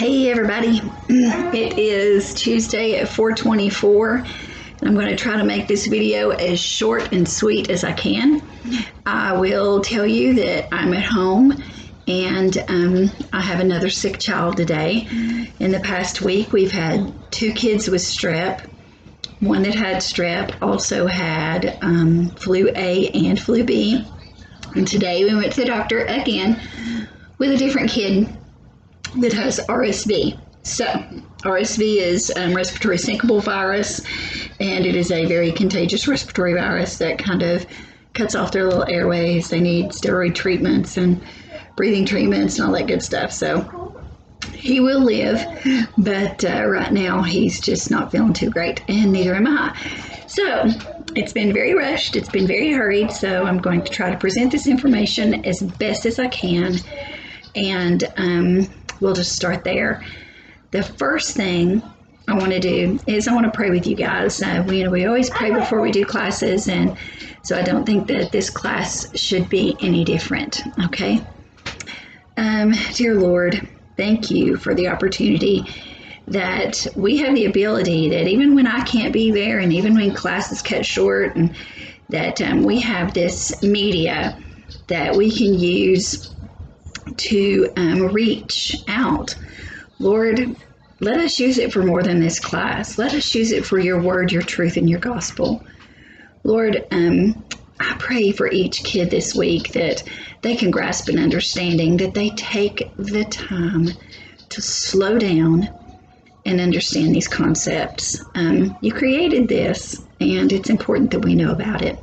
Hey everybody, it is Tuesday at 4:24. I'm going to try to make this video as short and sweet as I can. I will tell you that I'm at home and I have another sick child today. In the past week we've had 2 kids with strep. One that had strep also had flu A and flu B. And today we went to the doctor again with a different kid that has RSV. So RSV is respiratory syncytial virus, and it is a very contagious respiratory virus that kind of cuts off their little airways. They need steroid treatments and breathing treatments and all that good stuff. So he will live, but right now he's just not feeling too great, and neither am I. So it's been very rushed, it's been very hurried, so I'm going to try to present this information as best as I can, and we'll just start there. The first thing I want to do is I want to pray with you guys. We always pray before we do classes, and so I don't think that this class should be any different, okay? Dear Lord, thank you for the opportunity that we have the ability that even when I can't be there and even when class is cut short, and that we have this media that we can use to reach out. Lord, let us use it for more than this class. Let us use it for your word, your truth, and your gospel. Lord, I pray for each kid this week that they can grasp an understanding, that they take the time to slow down and understand these concepts. You created this, and it's important that we know about it.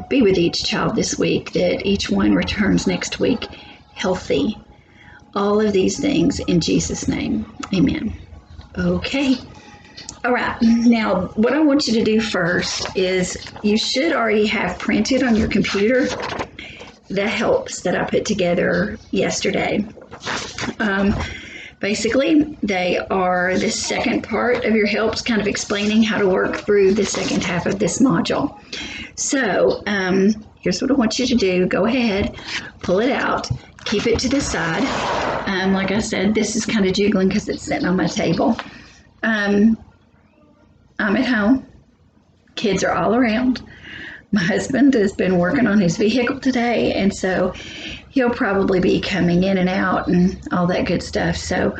Be with each child this week, that each one returns next week healthy. All of these things in Jesus' name. Amen. Okay. All right. Now, what I want you to do first is you should already have printed on your computer the helps that I put together yesterday. Basically, they are the second part of your helps, kind of explaining how to work through the second half of this module. So here's what I want you to do. Go ahead, pull it out, keep it to the side. Like I said, this is kind of jiggling because it's sitting on my table. I'm at home. Kids are all around. My husband has been working on his vehicle today, and so he'll probably be coming in and out and all that good stuff. So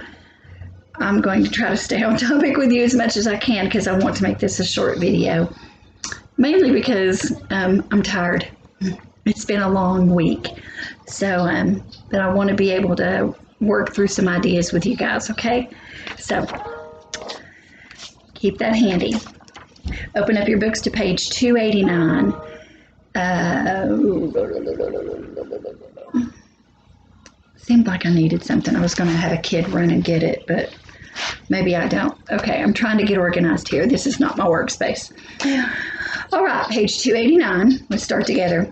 I'm going to try to stay on topic with you as much as I can because I want to make this a short video, mainly because I'm tired. It's been a long week, so but I want to be able to work through some ideas with you guys, okay? So keep that handy. Open up your books to page 289. Seemed like I needed something. I was going to have a kid run and get it, but maybe I don't. Okay, I'm trying to get organized here. This is not my workspace. All right, page 289. Let's start together.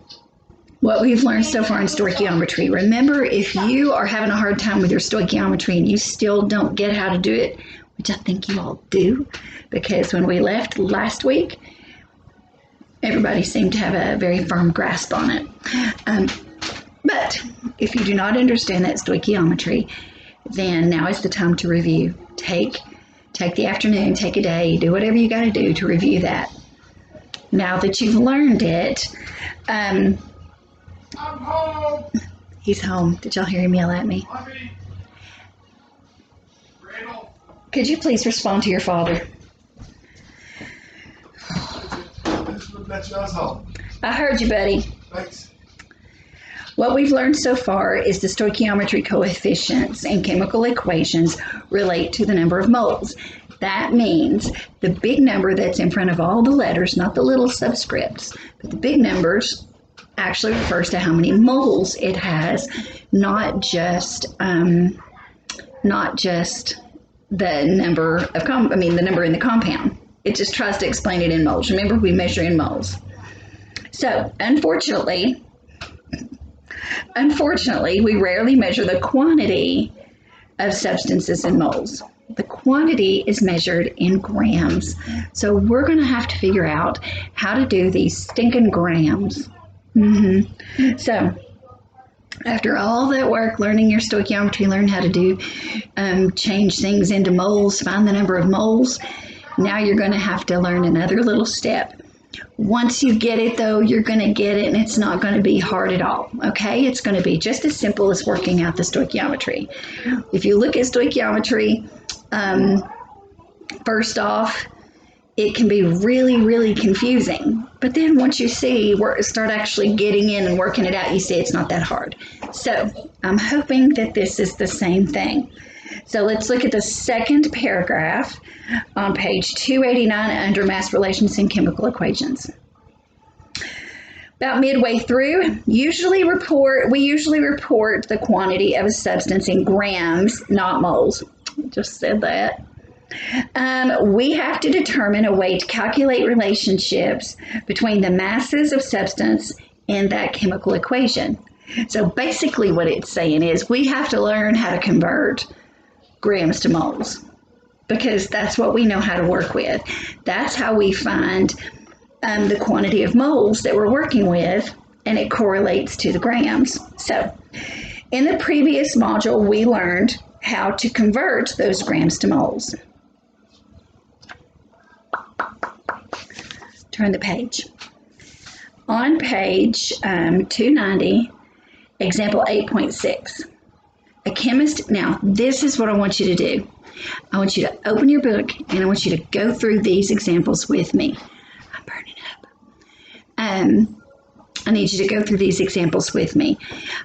What we've learned so far in stoichiometry. Remember, if you are having a hard time with your stoichiometry and you still don't get how to do it, which I think you all do, because when we left last week, everybody seemed to have a very firm grasp on it. But if you do not understand that stoichiometry, then now is the time to review. Take the afternoon, take a day, do whatever you got to do to review that. Now that you've learned it, I'm home. He's home. Did y'all hear him yell at me? Mommy. Could you please respond to your father? I heard you, buddy. Thanks. What we've learned so far is the stoichiometry coefficients and chemical equations relate to the number of moles. That means the big number that's in front of all the letters, not the little subscripts, but the big numbers actually refers to how many moles it has, not just the number of the number in the compound. It just tries to explain it in moles. Remember, we measure in moles. So, unfortunately, we rarely measure the quantity of substances in moles. The quantity is measured in grams. So we're going to have to figure out how to do these stinking grams. So After all that work, learning your stoichiometry, learn how to do, change things into moles, find the number of moles. Now you're going to have to learn another little step. Once you get it, though, you're going to get it, and it's not going to be hard at all, okay? It's going to be just as simple as working out the stoichiometry. If you look at stoichiometry, first off, it can be really, really confusing. But then once you start actually getting in and working it out, you see it's not that hard. So I'm hoping that this is the same thing. So let's look at the second paragraph on page 289 under mass relations and chemical equations. About midway through, we usually report the quantity of a substance in grams, not moles. Just said that. We have to determine a way to calculate relationships between the masses of substance in that chemical equation. So basically what it's saying is we have to learn how to convert grams to moles, because that's what we know how to work with. That's how we find the quantity of moles that we're working with, and it correlates to the grams. So in the previous module, we learned how to convert those grams to moles. Turn the page. On page 290, example 8.6. A chemist, now this is what I want you to do. I want you to open your book and I want you to go through these examples with me. I'm burning up. I need you to go through these examples with me.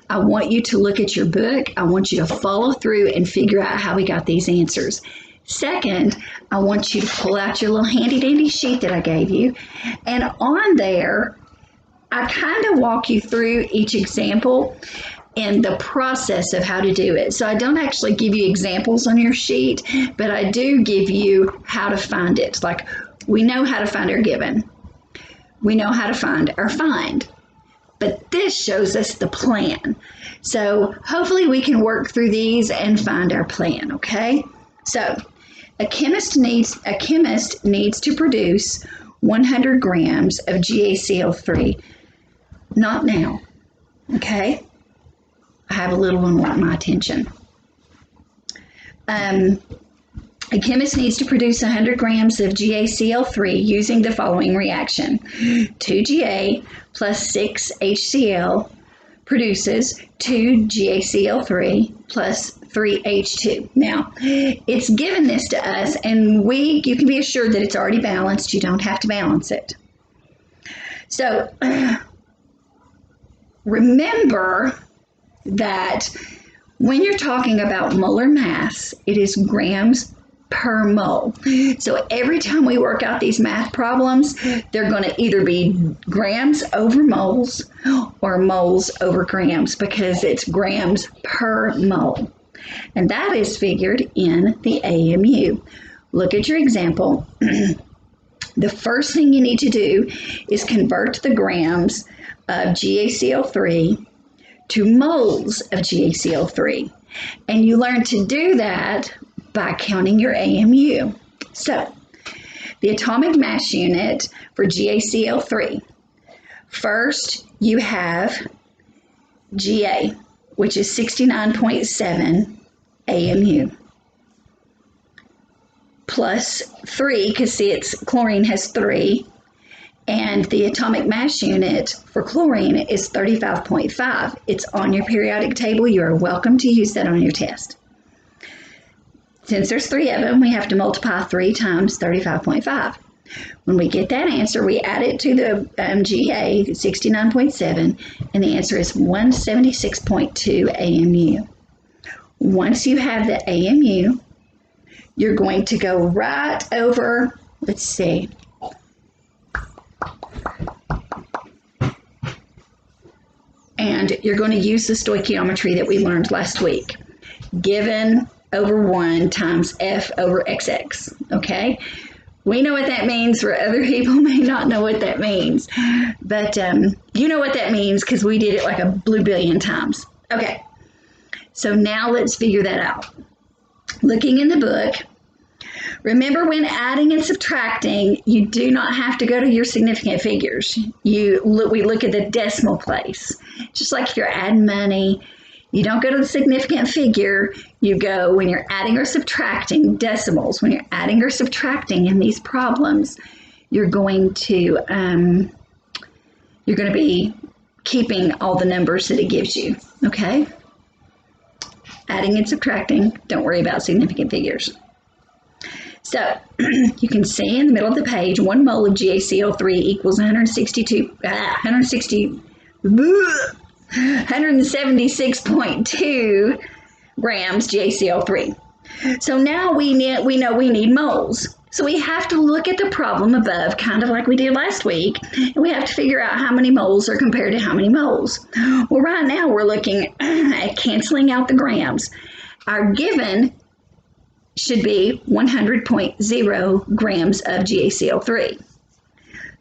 I want you to look at your book. I want you to follow through and figure out how we got these answers. Second, I want you to pull out your little handy dandy sheet that I gave you. And on there, I kind of walk you through each example and the process of how to do it. So I don't actually give you examples on your sheet, but I do give you how to find it. Like, we know how to find our given. We know how to find our find. But this shows us the plan. So hopefully we can work through these and find our plan, okay? So a chemist needs to produce 100 grams of GaCl3. Not now, okay? I have a little one want my attention. A chemist needs to produce 100 grams of GaCl3 using the following reaction. 2Ga plus 6HCl produces 2GaCl3 plus 3H2. Now, it's given this to us, and you can be assured that it's already balanced. You don't have to balance it. So, remember that when you're talking about molar mass, it is grams per mole. So every time we work out these math problems, they're going to either be grams over moles or moles over grams, because it's grams per mole. And that is figured in the AMU. Look at your example. The first thing you need to do is convert the grams of GaCl3 to moles of GaCl3. And you learn to do that by counting your AMU. So, the atomic mass unit for GaCl3. First, you have Ga, which is 69.7 AMU. Plus 3, because see, chlorine has 3. And the atomic mass unit for chlorine is 35.5. It's on your periodic table. You are welcome to use that on your test. Since there's 3 of them, we have to multiply 3 times 35.5. When we get that answer, we add it to the Ga, 69.7, and the answer is 176.2 AMU. Once you have the AMU, you're going to go right over, let's see, and you're going to use the stoichiometry that we learned last week. Given over 1 times F over XX, okay? We know what that means, where other people may not know what that means. But you know what that means because we did it like a blue billion times. Okay, so now let's figure that out. Looking in the book, Remember, when adding and subtracting, you do not have to go to your significant figures. We look at the decimal place. Just like if you're adding money, you don't go to the significant figure. You go, when you're adding or subtracting decimals, when you're adding or subtracting in these problems, you're going to be keeping all the numbers that it gives you, okay? Adding and subtracting, don't worry about significant figures. So you can see in the middle of the page, 1 mole of GaCl3 equals 176.2 grams GaCl3. So now we know we need moles. So we have to look at the problem above, kind of like we did last week, and we have to figure out how many moles are compared to how many moles. Well, right now we're looking at canceling out the grams. Our given should be 100.0 grams of GaCl3.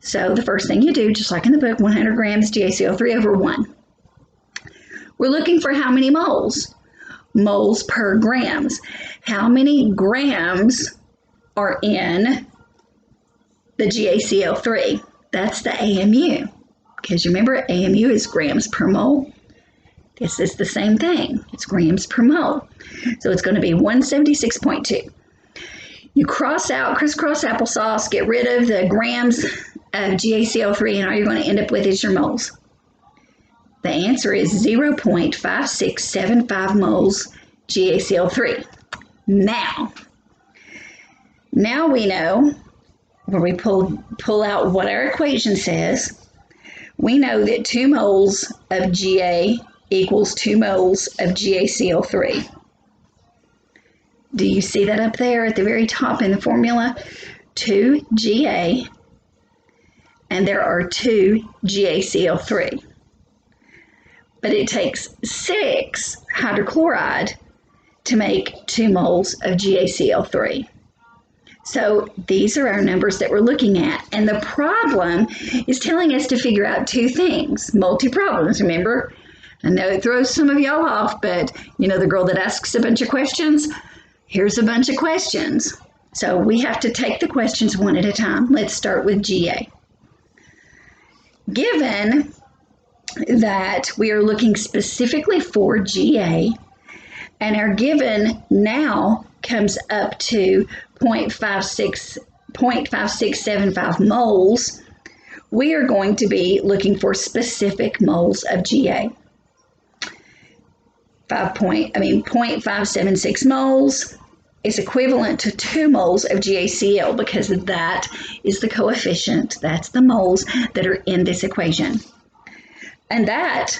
So the first thing you do, just like in the book, 100 grams GaCl3 over 1. We're looking for how many moles? Moles per grams. How many grams are in the GaCl3? That's the AMU. Because you remember, AMU is grams per mole. This is the same thing. It's grams per mole. So it's going to be 176.2. You crisscross applesauce, get rid of the grams of GaCl3, and all you're going to end up with is your moles. The answer is 0.5675 moles GaCl3. Now we know, where we pull out what our equation says, we know that 2 moles of Ga equals 2 moles of GaCl3. Do you see that up there at the very top in the formula? 2 Ga, and there are 2 GaCl3. But it takes 6 hydrochloride to make 2 moles of GaCl3. So these are our numbers that we're looking at. And the problem is telling us to figure out 2 things. Multi-problems, remember? I know it throws some of y'all off, but you know the girl that asks a bunch of questions? Here's a bunch of questions. So we have to take the questions one at a time. Let's start with Ga. Given that we are looking specifically for Ga, and our given now comes up to 0.5675 moles, we are going to be looking for specific moles of Ga. 0.576 moles is equivalent to 2 moles of GaCl, because that is the coefficient, that's the moles that are in this equation. And that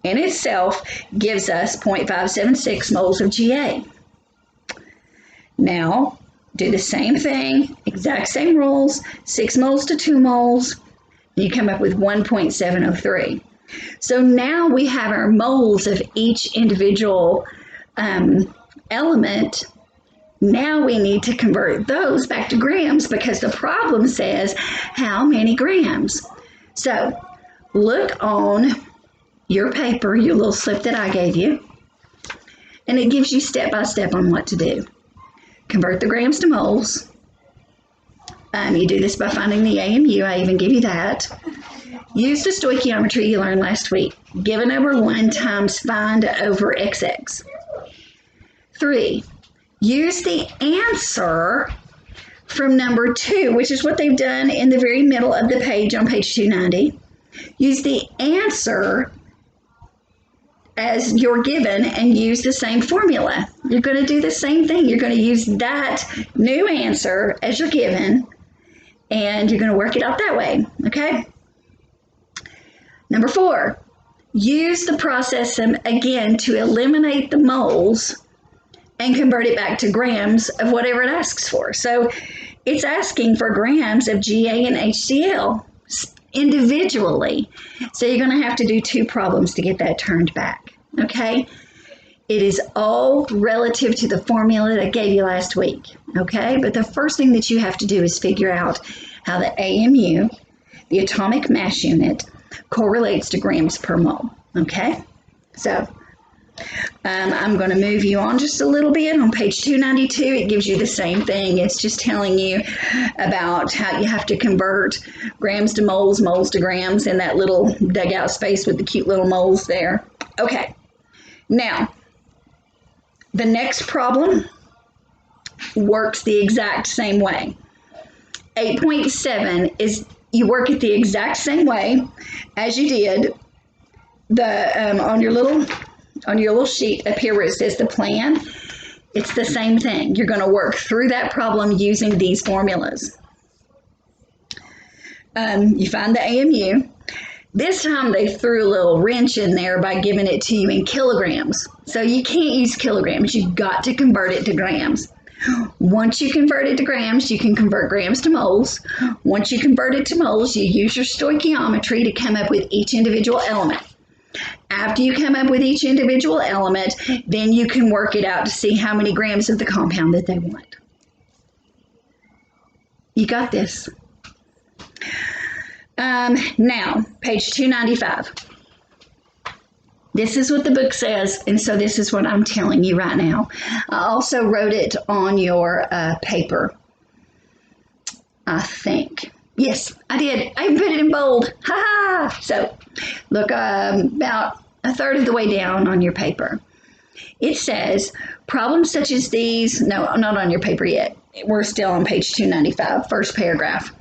in itself gives us 0.576 moles of Ga. Now, do the same thing, exact same rules, 6 moles to 2 moles, and you come up with 1.703. So now we have our moles of each individual element. Now we need to convert those back to grams, because the problem says how many grams. So look on your paper, your little slip that I gave you, and it gives you step by step on what to do. Convert the grams to moles. You do this by finding the AMU. I even give you that. Use the stoichiometry you learned last week. Given over 1 times find over XX. 3. Use the answer from number 2, which is what they've done in the very middle of the page on page 290. Use the answer as your given and use the same formula. You're going to do the same thing. You're going to use that new answer as your given, and you're going to work it out that way, okay? Number 4, use the process again to eliminate the moles and convert it back to grams of whatever it asks for. So it's asking for grams of Ga and HCl individually. So you're going to have to do 2 problems to get that turned back, okay? It is all relative to the formula that I gave you last week, okay? But the first thing that you have to do is figure out how the AMU, the atomic mass unit, correlates to grams per mole, okay? So I'm going to move you on just a little bit. On page 292, it gives you the same thing. It's just telling you about how you have to convert grams to moles, moles to grams in that little dugout space with the cute little moles there. Okay, now the next problem works the exact same way. 8.7 is you work it the exact same way as you did on your little sheet up here where it says the plan. It's the same thing. You're going to work through that problem using these formulas. You find the AMU. This time they threw a little wrench in there by giving it to you in kilograms. So you can't use kilograms. You've got to convert it to grams. Once you convert it to grams, you can convert grams to moles. Once you convert it to moles, you use your stoichiometry to come up with each individual element. After you come up with each individual element, then you can work it out to see how many grams of the compound that they want. You got this. Now, page 295. This is what the book says, and so this is what I'm telling you right now. I also wrote it on your paper, I think. Yes, I did. I put it in bold. Ha ha! So, look about a third of the way down on your paper. It says, problems such as these, no, not on your paper yet. We're still on page 295, first paragraph.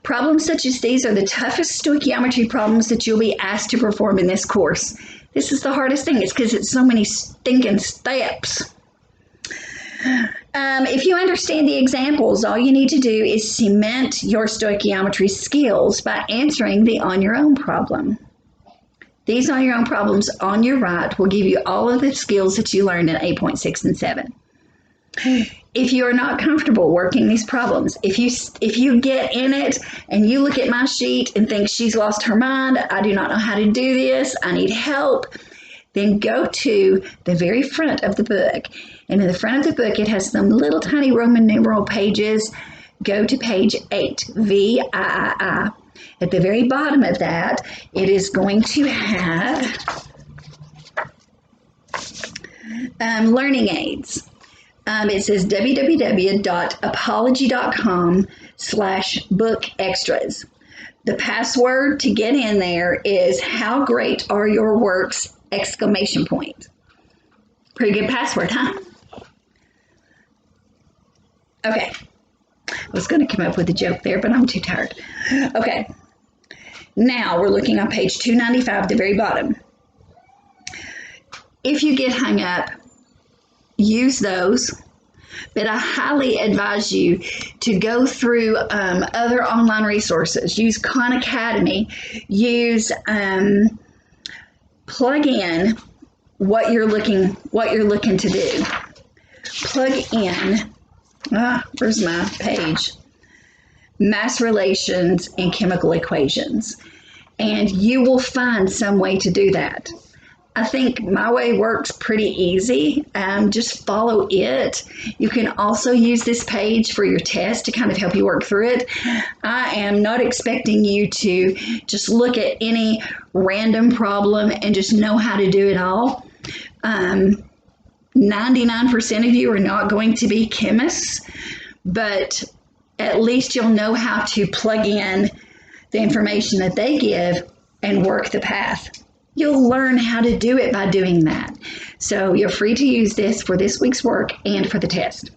Problems such as these are the toughest stoichiometry problems that you'll be asked to perform in this course. This is the hardest thing. It's because it's so many stinking steps. If you understand the examples, all you need to do is cement your stoichiometry skills by answering the on your own problem. These on your own problems on your right will give you all of the skills that you learned in 8.6 and 7. If you are not comfortable working these problems, if you get in it and you look at my sheet and think she's lost her mind, I do not know how to do this, I need help, then go to the very front of the book. And in the front of the book, it has some little tiny Roman numeral pages. Go to page 8, VIII. At the very bottom of that, it is going to have learning aids. It says www.apology.com/book extras. The password to get in there is "How great are your works!" ! Pretty good password, huh? Okay. I was going to come up with a joke there, but I'm too tired. Okay. Now we're looking on page 295 at the very bottom. If you get hung up, use those, but I highly advise you to go through other online resources. Use Khan Academy. Use plug in what you're looking to do. Plug in. Where's my page? Mass relations and chemical equations, and you will find some way to do that. I think my way works pretty easy. Just follow it. You can also use this page for your test to kind of help you work through it. I am not expecting you to just look at any random problem and just know how to do it all. 99% of you are not going to be chemists, but at least you'll know how to plug in the information that they give and work the path. You'll learn how to do it by doing that. So you're free to use this for this week's work and for the test.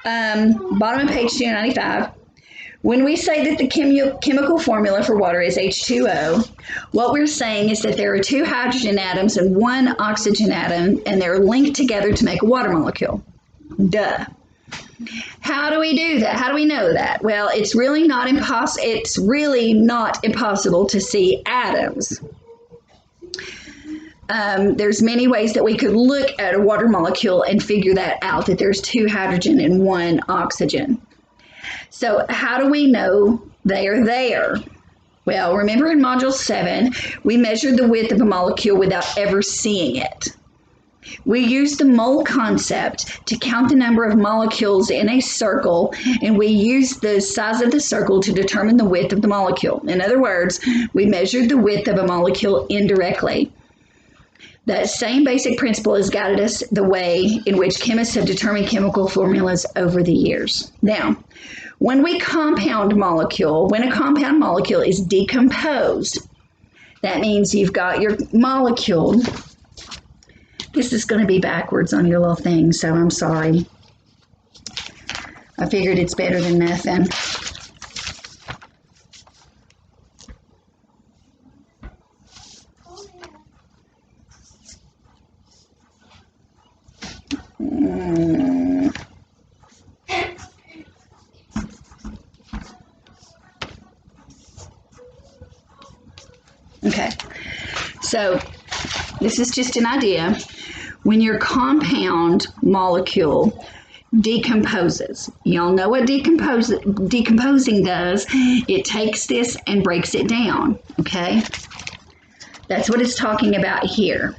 Bottom of page 295. When we say that the chemical formula for water is H2O, what we're saying is that there are 2 hydrogen atoms and 1 oxygen atom, and they're linked together to make a water molecule. Duh. How do we do that? How do we know that? Well, it's really not impossible to see atoms. There's many ways that we could look at a water molecule and figure that out, that there's 2 hydrogen and 1 oxygen. So how do we know they are there? Well, remember in Module 7, we measured the width of a molecule without ever seeing it. We used the mole concept to count the number of molecules in a circle, and we used the size of the circle to determine the width of the molecule. In other words, we measured the width of a molecule indirectly. That same basic principle has guided us the way in which chemists have determined chemical formulas over the years. Now, when a compound molecule is decomposed, that means you've got your molecule. This is going to be backwards on your little thing, so I'm sorry. I figured it's better than nothing. Okay, so this is just an idea. When your compound molecule decomposes, y'all know what decomposing does. It takes this and breaks it down, okay? That's what it's talking about here.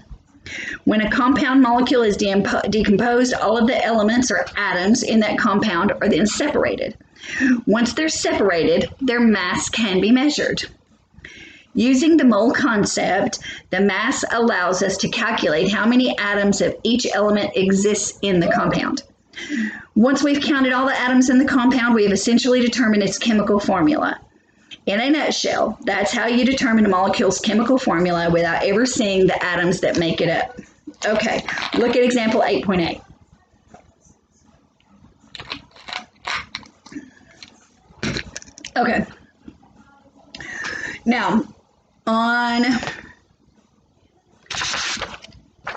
When a compound molecule is decomposed, all of the elements or atoms in that compound are then separated. Once they're separated, their mass can be measured. Using the mole concept, the mass allows us to calculate how many atoms of each element exists in the compound. Once we've counted all the atoms in the compound, we have essentially determined its chemical formula. In a nutshell, that's how you determine a molecule's chemical formula without ever seeing the atoms that make it up. Okay, look at example 8.8. Okay. Now, on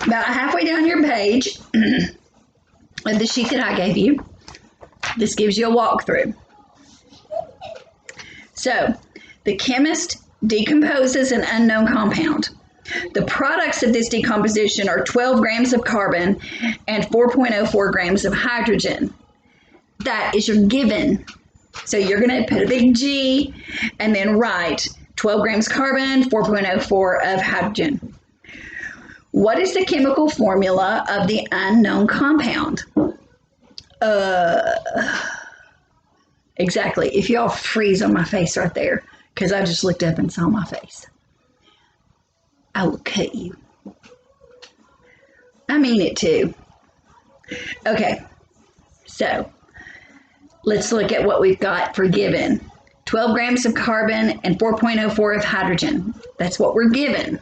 about halfway down your page of the sheet that I gave you, this gives you a walkthrough. So, the chemist decomposes an unknown compound. The products of this decomposition are 12 grams of carbon and 4.04 grams of hydrogen. That is your given. So you're going to put a big G and then write 12 grams carbon, 4.04 of hydrogen. What is the chemical formula of the unknown compound? Exactly. If y'all freeze on my face right there, because I just looked up and saw my face, I will cut you. I mean it too. Okay, so let's look at what we've got for given. 12 grams of carbon and 4.04 of hydrogen. That's what we're given.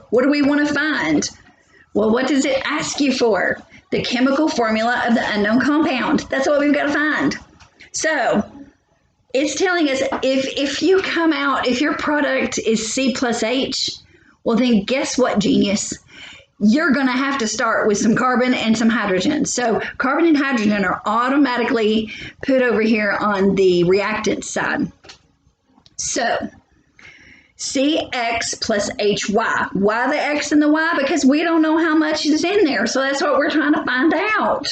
What do we want to find? Well, what does it ask you for? The chemical formula of the unknown compound. That's what we've got to find. So it's telling us if you come out, if your product is C plus H, well then guess what, genius? You're going to have to start with some carbon and some hydrogen. So carbon and hydrogen are automatically put over here on the reactant side. So CX plus HY. Why the X and the Y? Because we don't know how much is in there. So that's what we're trying to find out.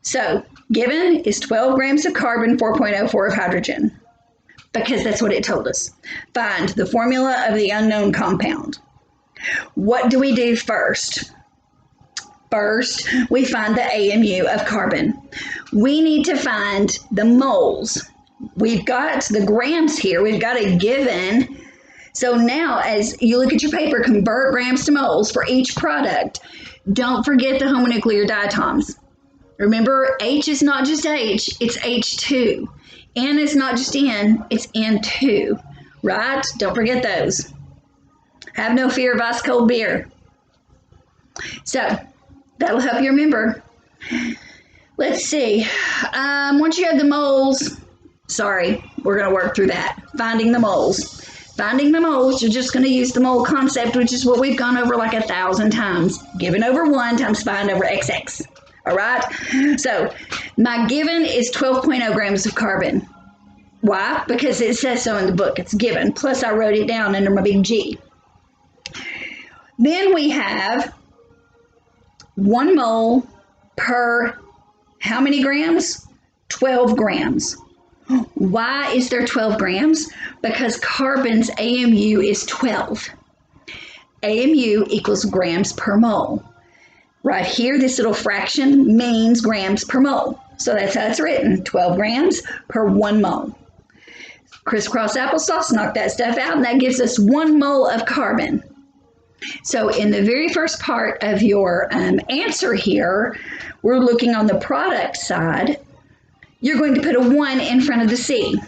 So given is 12 grams of carbon, 4.04 of hydrogen. Because that's what it told us. Find the formula of the unknown compound. What do we do first? First, we find the AMU of carbon. We need to find the moles. We've got the grams here. We've got a given. So now as you look at your paper, convert grams to moles for each product. Don't forget the homonuclear diatoms. Remember, H is not just H, it's H2. N is not just N, it's N2, right? Don't forget those. Have no fear of ice cold beer. So that'll help you remember. Let's see. Once you have the moles, sorry, we're going to work through that. Finding the moles. Finding the moles, you're just going to use the mole concept, which is what we've gone over like 1,000 times. Given over 1 times find over XX. All right? So my given is 12.0 grams of carbon. Why? Because it says so in the book. It's given. Plus I wrote it down under my big G. Then we have 1 mole per how many grams? 12 grams. Why is there 12 grams? Because carbon's AMU is 12. AMU equals grams per mole. Right here, this little fraction means grams per mole. So that's how it's written, 12 grams per 1 mole. Crisscross applesauce, knock that stuff out, and that gives us 1 mole of carbon. So in the very first part of your answer here, we're looking on the product side. You're going to put a 1 in front of the C.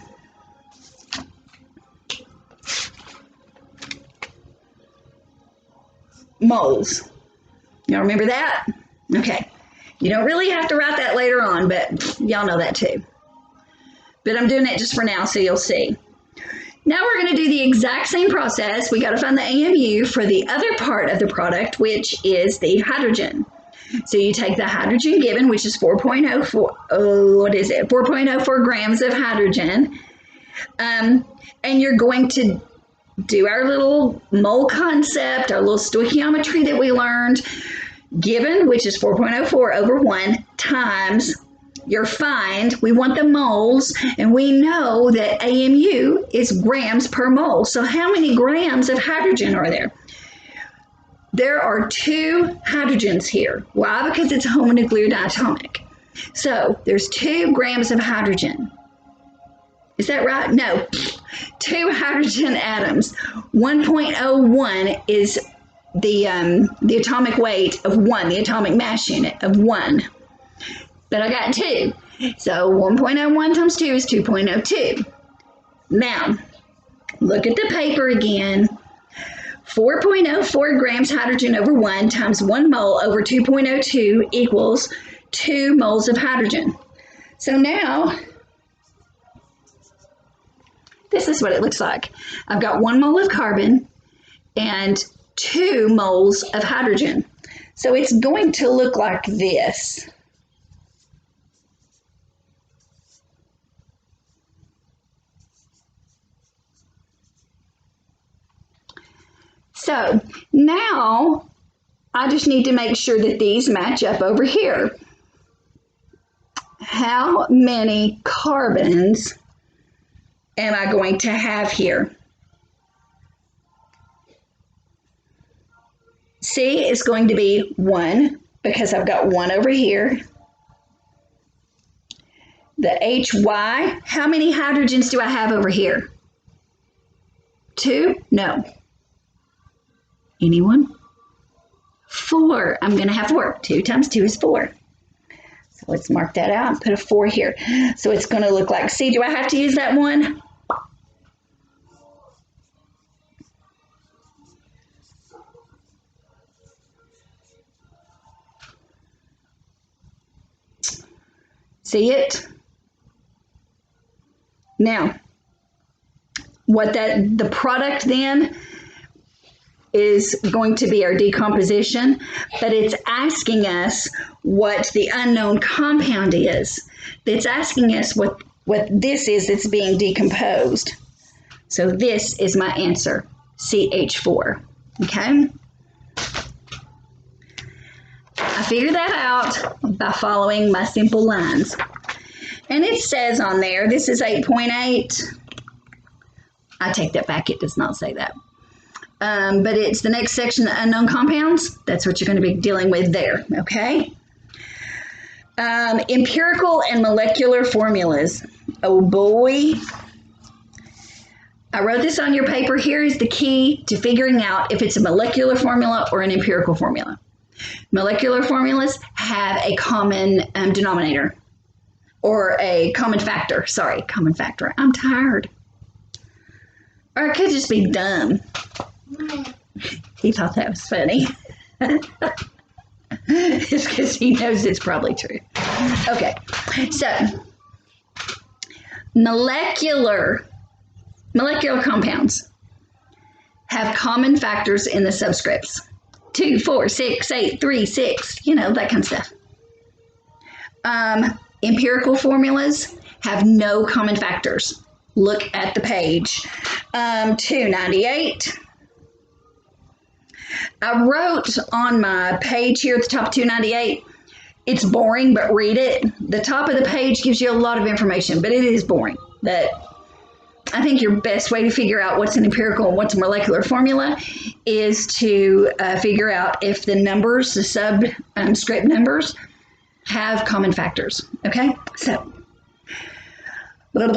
Moles. Y'all remember that? Okay. You don't really have to write that later on, but y'all know that too. But I'm doing it just for now so you'll see. Now we're going to do the exact same process. We got to find the AMU for the other part of the product, which is the hydrogen. So you take the hydrogen given, which is 4.04 grams of hydrogen, and you're going to do our little mole concept, our little stoichiometry that we learned, given, which is 4.04 over 1, times your find. We want the moles, and we know that AMU is grams per mole. So how many grams of hydrogen are there? There are 2 hydrogens here. Why? Because it's a homonuclear diatomic. So there's 2 grams of hydrogen. Is that right? No. 2 hydrogen atoms. 1.01 is the atomic weight of 1, the atomic mass unit of 1. But I got 2. So 1.01 times 2 is 2.02. Now, look at the paper again. 4.04 grams hydrogen over 1 times 1 mole over 2.02 equals 2 moles of hydrogen. So now, this is what it looks like. I've got 1 mole of carbon and 2 moles of hydrogen. So it's going to look like this. So now I just need to make sure that these match up over here. How many carbons am I going to have here? C is going to be 1 because I've got 1 over here. The HY, how many hydrogens do I have over here? 2? No. Anyone? 4. I'm going to have 4. 2 times 2 is 4. So let's mark that out and put a 4 here. So it's going to look like C. Do I have to use that 1? See it? Now, the product then is going to be our decomposition, but it's asking us what the unknown compound is. It's asking us what this is that's being decomposed. So this is my answer, CH4, okay? I figured that out by following my simple lines. And it says on there, this is 8.8. I take that back, it does not say that. But it's the next section, the unknown compounds. That's what you're going to be dealing with there, okay? Empirical and molecular formulas. Oh boy. I wrote this on your paper. Here is the key to figuring out if it's a molecular formula or an empirical formula. Molecular formulas have a common denominator or a common factor. Sorry, common factor. I'm tired. Or it could just be dumb. He thought that was funny. It's because he knows it's probably true. Okay, so molecular compounds have common factors in the subscripts. 2, 4, 6, 8, 3, 6, you know, that kind of stuff. Empirical formulas have no common factors. Look at the page. 298. I wrote on my page here at the top of 298, it's boring, but read it. The top of the page gives you a lot of information, but it is boring. But I think your best way to figure out what's an empirical and what's a molecular formula is to figure out if the numbers, the subscript numbers, have common factors. Okay, so. But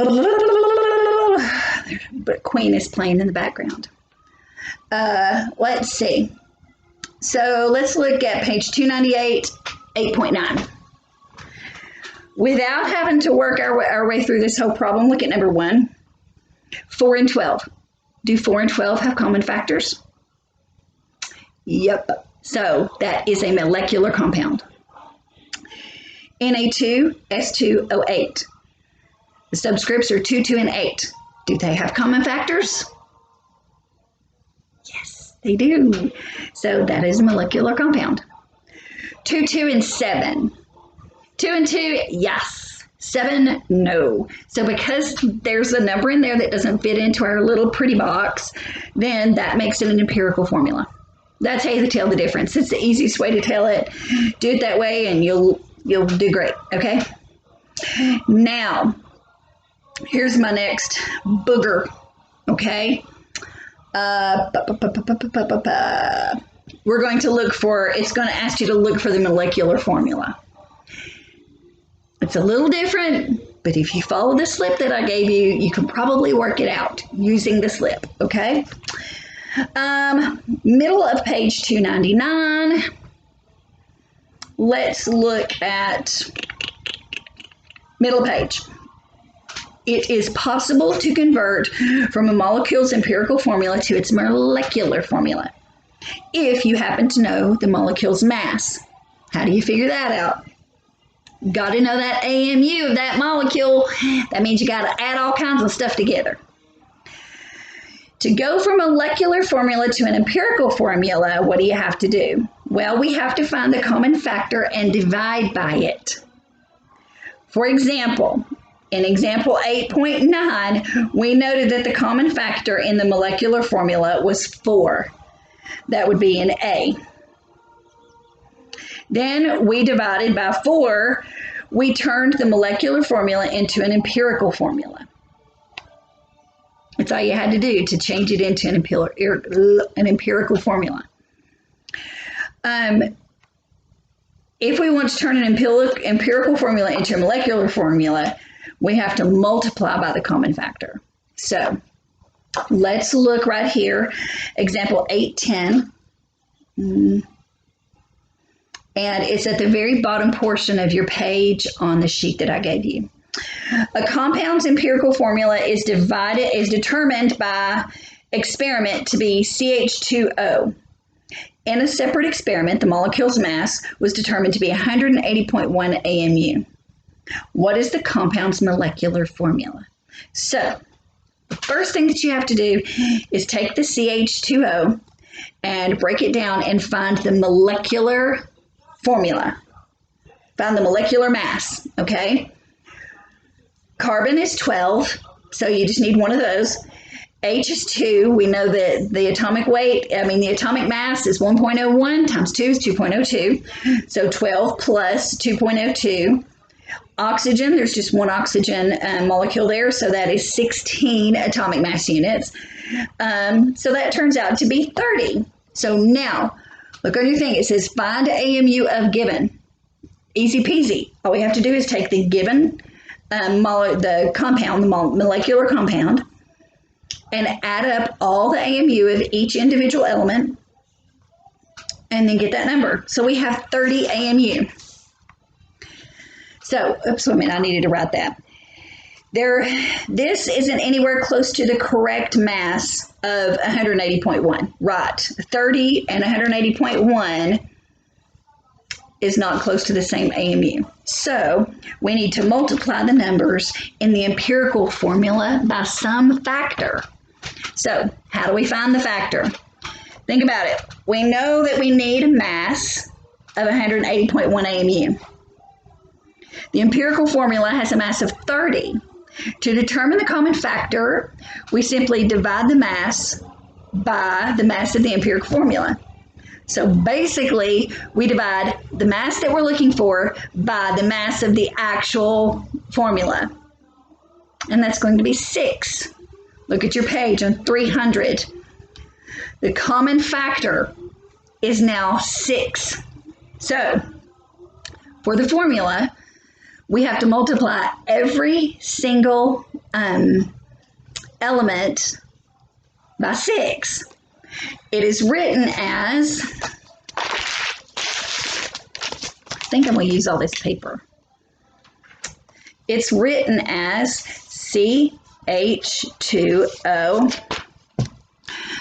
Queen is playing in the background. Let's see. So let's look at page 298, 8.9. Without having to work our way through this whole problem, look at number 1. 4 and 12. Do 4 and 12 have common factors? Yep. So that is a molecular compound. Na2S2O8. The subscripts are 2, 2, and 8. Do they have common factors? Yes, they do. So that is a molecular compound. 2, 2, and 7. 2 and 2, yes. 7, no. So because there's a number in there that doesn't fit into our little pretty box, then that makes it an empirical formula. That's how you tell the difference. It's the easiest way to tell it. Do it that way and you'll do great, okay? Now, here's my next booger, okay? We're going to look for, it's going to ask you to look for the molecular formula. It's a little different, but if you follow the slip that I gave you, you can probably work it out using the slip, okay? Middle of page 299. Let's look at middle page. It is possible to convert from a molecule's empirical formula to its molecular formula if you happen to know the molecule's mass. How do you figure that out? Got to know that AMU of that molecule. That means you got to add all kinds of stuff together. To go from a molecular formula to an empirical formula, what do you have to do? Well, we have to find the common factor and divide by it. For example, in example 8.9, we noted that the common factor in the molecular formula was 4. That would be an A. Then we divided by 4. We turned the molecular formula into an empirical formula. That's all you had to do to change it into an empirical formula. If we want to turn an empirical formula into a molecular formula, we have to multiply by the common factor. So let's look right here, example 8.10. And it's at the very bottom portion of your page on the sheet that I gave you. A compound's empirical formula is determined by experiment to be CH2O. In a separate experiment, the molecule's mass was determined to be 180.1 AMU. What is the compound's molecular formula? So, the first thing that you have to do is take the CH2O and break it down and find the molecular formula. Find the molecular mass, okay? Carbon is 12, so you just need one of those. H is 2. We know that the atomic mass is 1.01 times 2 is 2.02. So 12 plus 2.02. Oxygen, there's just one oxygen molecule there, so that is 16 atomic mass units. So that turns out to be 30. So now, look on your thing. It says find AMU of given. Easy peasy. All we have to do is take the given the compound, the molecular compound, and add up all the AMU of each individual element, and then get that number. So we have 30 AMU. So, oops, wait a minute, I needed to write that. This isn't anywhere close to the correct mass of 180.1. Right, 30 and 180.1 is not close to the same AMU. So we need to multiply the numbers in the empirical formula by some factor. So how do we find the factor? Think about it. We know that we need a mass of 180.1 AMU. The empirical formula has a mass of 30. To determine the common factor, we simply divide the mass by the mass of the empirical formula. So basically, we divide the mass that we're looking for by the mass of the actual formula. And that's going to be 6. Look at your page on 300. The common factor is now 6. So, for the formula, we have to multiply every single element by 6. It is written as think I'm going to use all this paper. It's written as CH2O,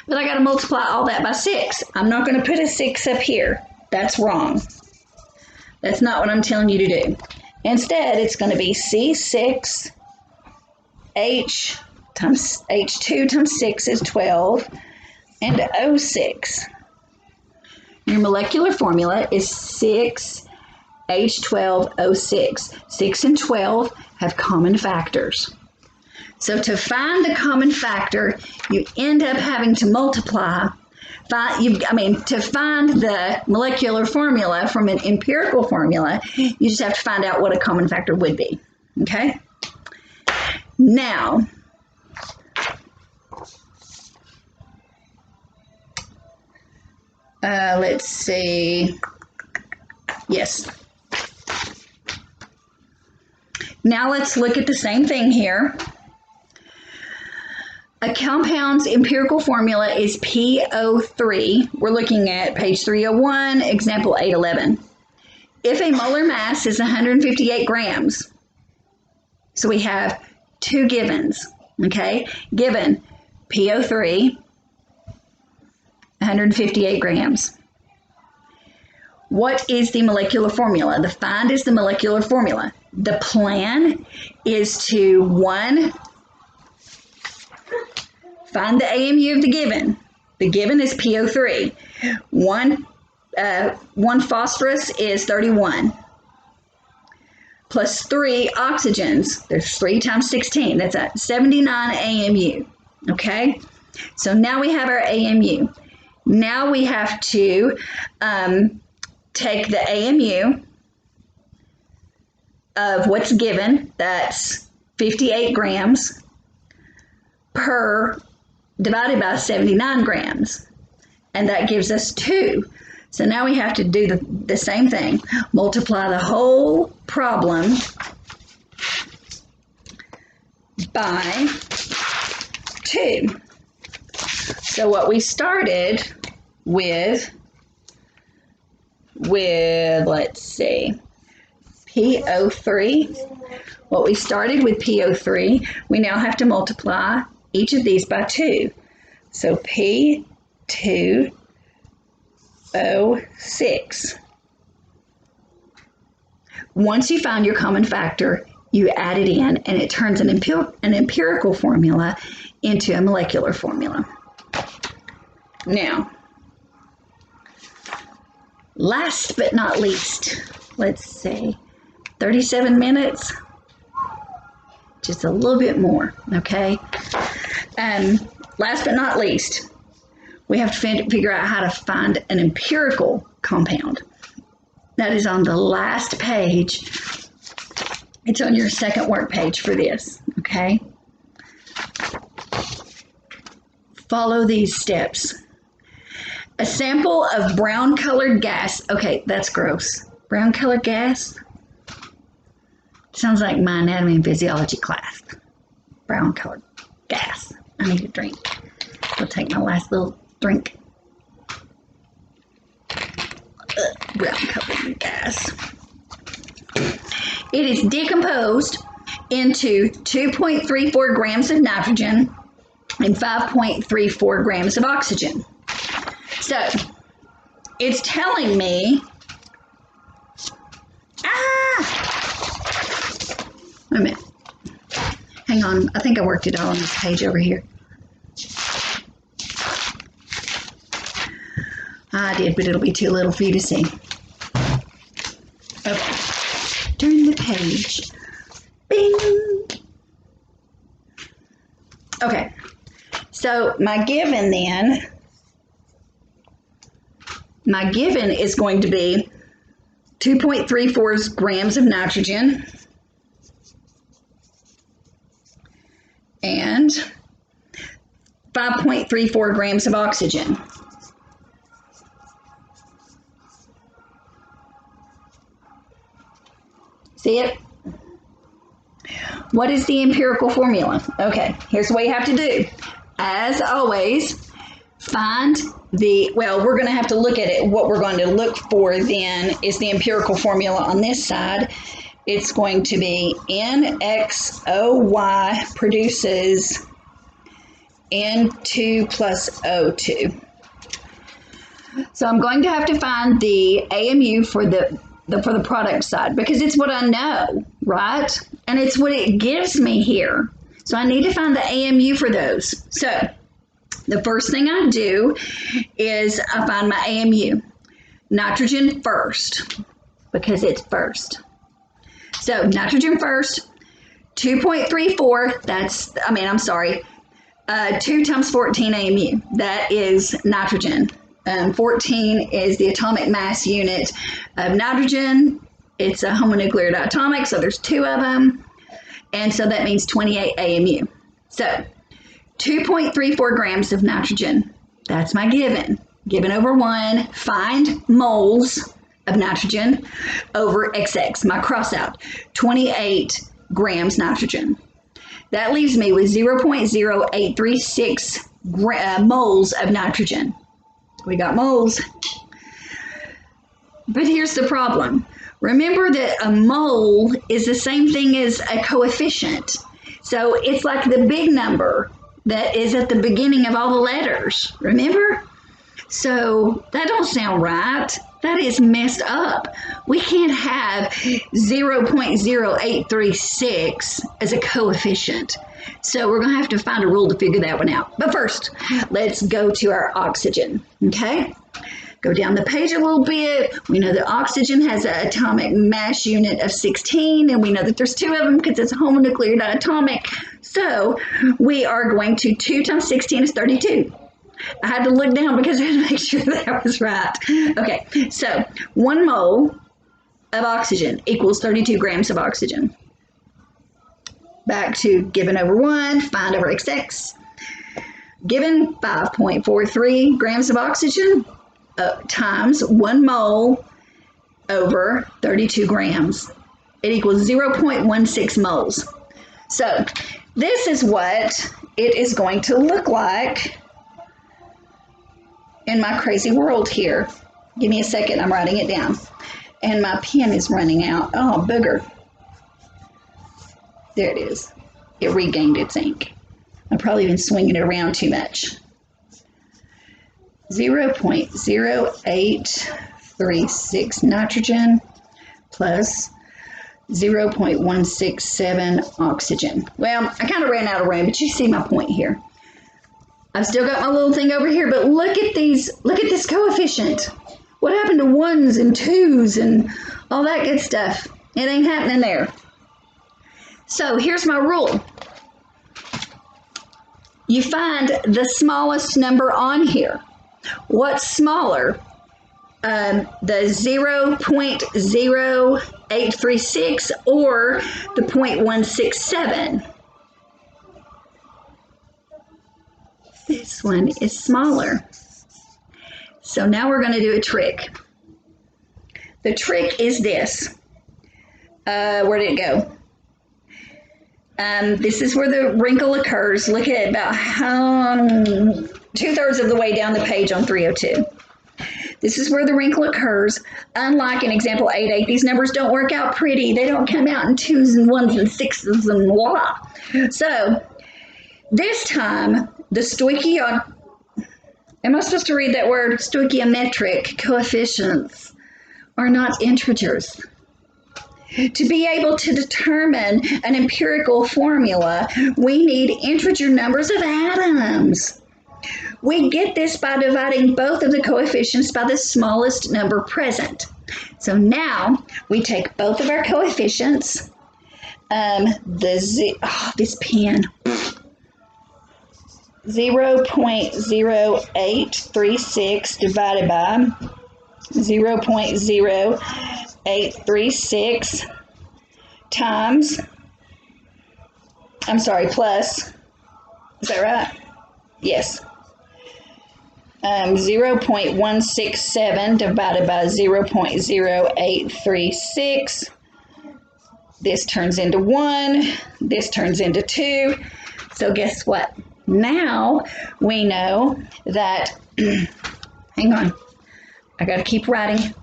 but I got to multiply all that by 6. I'm not going to put a 6 up here. That's wrong. That's not what I'm telling you to do. Instead, it's going to be C6H times H2 times 6 is 12, and O6. Your molecular formula is 6H12O6. 6 and 12 have common factors. So to find the common factor, you end up having to multiply. To find the molecular formula from an empirical formula, you just have to find out what a common factor would be. Okay? Now, let's see. Yes. Now let's look at the same thing here. A compound's empirical formula is PO3. We're looking at page 301, example 811. If a molar mass is 158 grams, so we have two givens, okay? Given PO3, 158 grams. What is the molecular formula? The find is the molecular formula. The plan is to, 1, find the AMU of the given. The given is PO3. One phosphorus is 31. Plus 3 oxygens. There's 3 times 16. That's at 79 AMU. Okay? So now we have our AMU. Now we have to take the AMU of what's given. That's 58 grams per divided by 79 grams, and that gives us 2. So now we have to do the same thing. Multiply the whole problem by 2. So what we started with let's see, PO3. What we started with PO3, we now have to multiply each of these by 2. So P2O6. Once you find your common factor, you add it in, and it turns an empirical formula into a molecular formula. Now, last but not least, let's say 37 minutes, just a little bit more, okay? Last but not least, we have to figure out how to find an empirical compound. That is on the last page. It's on your second work page for this, okay? Follow these steps. A sample of brown colored gas. Okay, that's gross. Brown colored gas? Sounds like my anatomy and physiology class. Brown colored gas. I need a drink. I'll take my last little drink. Brown colored gas. It is decomposed into 2.34 grams of nitrogen and 5.34 grams of oxygen. So it's telling me, wait a minute. Hang on, I think I worked it all on this page over here. I did, but it'll be too little for you to see. Okay, turn the page. Bing! Okay, so my given is going to be 2.34 grams of nitrogen and 5.34 grams of oxygen. See it? What is the empirical formula? Okay, here's what you have to do. As always, find we're going to have to look at it. What we're going to look for then is the empirical formula on this side. It's going to be NXOY produces N2 plus O2. So I'm going to have to find the AMU for the product side because it's what I know, right? And it's what it gives me here. So I need to find the AMU for those. So the first thing I do is I find my AMU. Nitrogen first, because it's first. So nitrogen first, 2.34, 2 times 14 AMU. That is nitrogen. 14 is the atomic mass unit of nitrogen. It's a homonuclear diatomic, so there's 2 of them. And so that means 28 AMU. So 2.34 grams of nitrogen. That's my given. Given over 1, find moles of nitrogen over XX, my cross out, 28 grams nitrogen. That leaves me with 0.0836 moles of nitrogen. We got moles. But here's the problem. Remember that a mole is the same thing as a coefficient. So it's like the big number that is at the beginning of all the letters. Remember? So that don't sound right. That is messed up. We can't have 0.0836 as a coefficient. So we're going to have to find a rule to figure that one out. But first, let's go to our oxygen, okay? Go down the page a little bit. We know that oxygen has an atomic mass unit of 16, and we know that there's 2 of them because it's a homonuclear diatomic. So we are going to 2 times 16 is 32. I had to look down because I had to make sure that was right. Okay, so 1 mole of oxygen equals 32 grams of oxygen. Back to given over 1, find over XX. Given 5.43 grams of oxygen times 1 mole over 32 grams. It equals 0.16 moles. So this is what it is going to look like in my crazy world here. Give me a second, I'm writing it down. And my pen is running out. Oh, booger. There it is. It regained its ink. I've probably been swinging it around too much. 0.0836 nitrogen plus 0.167 oxygen. Well, I kind of ran out of room, but you see my point here. I've still got my little thing over here, but look at these. Look at this coefficient. What happened to 1s and 2s and all that good stuff? It ain't happening there. So here's my rule. You find the smallest number on here. What's smaller? The 0.0836 or the 0.167? This one is smaller. So now we're going to do a trick. The trick is this. Where did it go? This is where the wrinkle occurs. Look at about 2/3 of the way down the page on 302. This is where the wrinkle occurs. Unlike in example 8.8, these numbers don't work out pretty. They don't come out in 2s and 1s and 6s and blah. So this time, the am I supposed to read that word? Stoichiometric coefficients are not integers. To be able to determine an empirical formula, we need integer numbers of atoms. We get this by dividing both of the coefficients by the smallest number present. So now we take both of our coefficients, this pen, 0.0836 divided by 0.0836 times, plus, is that right? Yes. 0.167 divided by 0.0836. This turns into 1. This turns into 2. So guess what? Now we know that Hang on. I got to keep writing.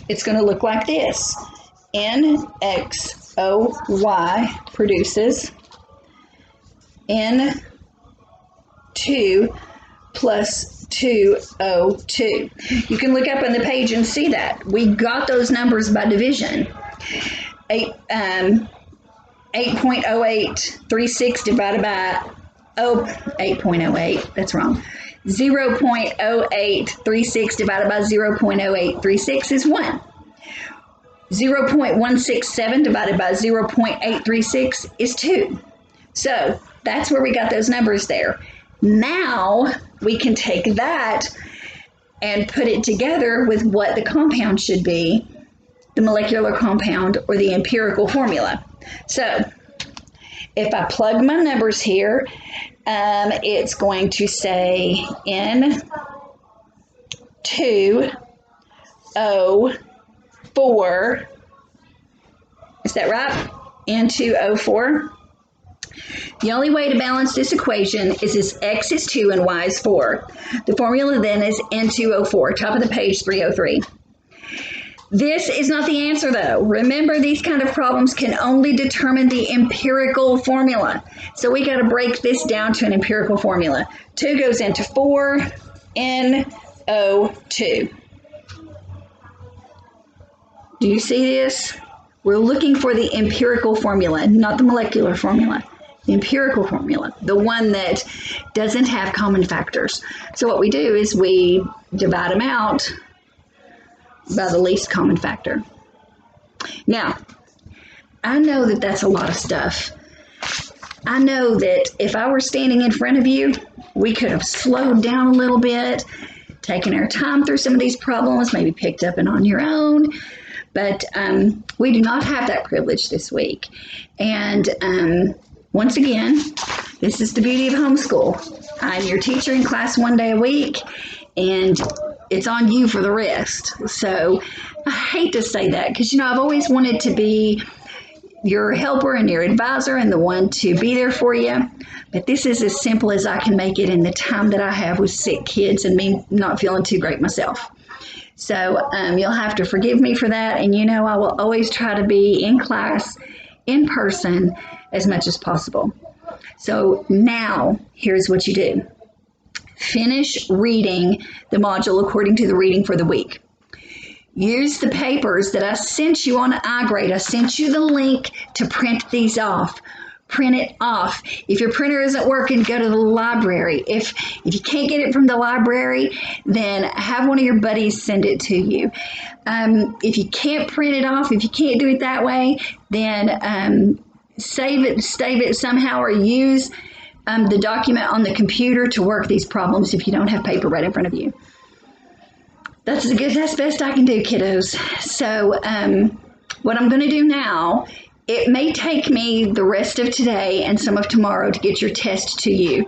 It's going to look like this. NXOY produces N2 plus 2O2. You can look up on the page and see that. We got those numbers by division. 8.0836 divided by 8.08, that's wrong. 0.0836 divided by 0.0836 is 1. 0.167 divided by 0.836 is 2. So that's where we got those numbers there. Now we can take that and put it together with what the compound should be, the molecular compound or the empirical formula. So if I plug my numbers here, it's going to say N2O4. Is that right? N2O4. The only way to balance this equation is this x is 2 and y is 4. The formula then is N2O4, top of the page 303. This is not the answer though. Remember, these kind of problems can only determine the empirical formula. So we got to break this down to an empirical formula. 2 goes into 4, NO2. Do you see this? We're looking for the empirical formula, not the molecular formula. The empirical formula, the one that doesn't have common factors. So what we do is we divide them out by the least common factor. Now, I know that that's a lot of stuff. I know that if I were standing in front of you, we could have slowed down a little bit, taken our time through some of these problems, maybe picked up and on your own, but we do not have that privilege this week. And once again, this is the beauty of homeschool. I'm your teacher in class 1 day a week, and it's on you for the rest. So I hate to say that because, you know, I've always wanted to be your helper and your advisor and the one to be there for you. But this is as simple as I can make it in the time that I have with sick kids and me not feeling too great myself. So you'll have to forgive me for that. And, you know, I will always try to be in class, in person, as much as possible. So now here's what you do. Finish reading the module according to the reading for the week. Use the papers that I sent you on iGrade. I sent you the link to print these off. Print it off. If your printer isn't working, go to the library. If you can't get it from the library, then have one of your buddies send it to you. If you can't print it off, if you can't do it that way, then save it somehow, or use the document on the computer to work these problems if you don't have paper right in front of you. That's best I can do, kiddos. So what I'm going to do now, it may take me the rest of today and some of tomorrow to get your test to you.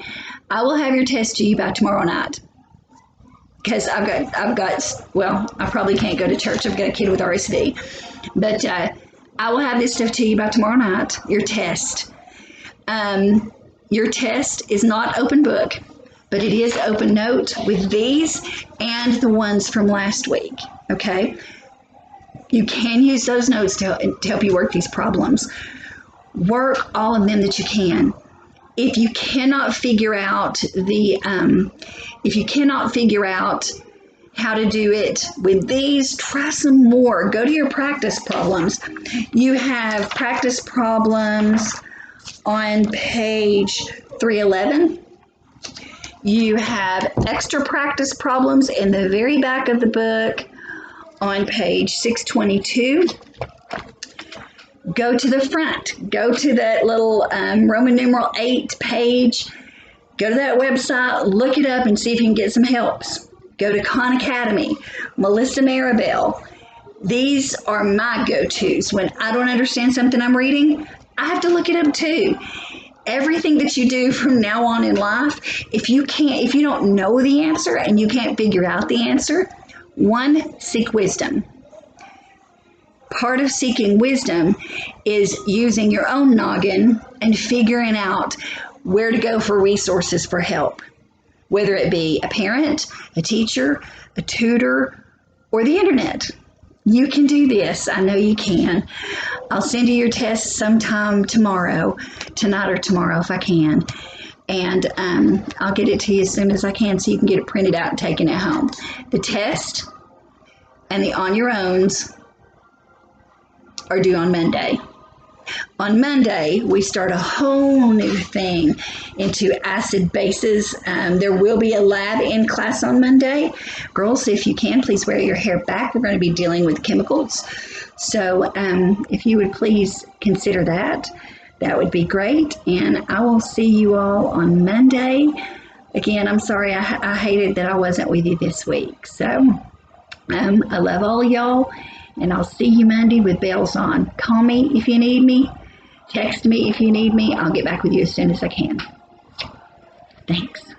I will have your test to you by tomorrow night. Because well, I probably can't go to church. I've got a kid with RSV. But I will have this stuff to you by tomorrow night, your test. Your test is not open book, but it is open note with these and the ones from last week, okay? You can use those notes to help you work these problems. Work all of them that you can. If you cannot figure out how to do it with these, try some more. Go to your practice problems. You have practice problems on page 311. You have extra practice problems in the very back of the book on page 622. Go to the front. Go to that little Roman numeral 8 page. Go to that website, look it up, and see if you can get some helps. Go to Khan Academy, Melissa Maribel. These are my go-tos. When I don't understand something I'm reading, I have to look it up too. Everything that you do from now on in life, if you don't know the answer and you can't figure out the answer, seek wisdom. Part of seeking wisdom is using your own noggin and figuring out where to go for resources for help, whether it be a parent, a teacher, a tutor, or the internet. You can do this. I know you can. I'll send you your test sometime tomorrow, tonight or tomorrow if I can. And I'll get it to you as soon as I can so you can get it printed out and taken at home. The test and the on your owns are due on Monday. On Monday, we start a whole new thing into acid bases. There will be a lab in class on Monday. Girls, if you can, please wear your hair back. We're going to be dealing with chemicals. So if you would please consider that, that would be great. And I will see you all on Monday. Again, I'm sorry I hated that I wasn't with you this week. So I love all of y'all. And I'll see you Monday with bells on. Call me if you need me. Text me if you need me. I'll get back with you as soon as I can. Thanks.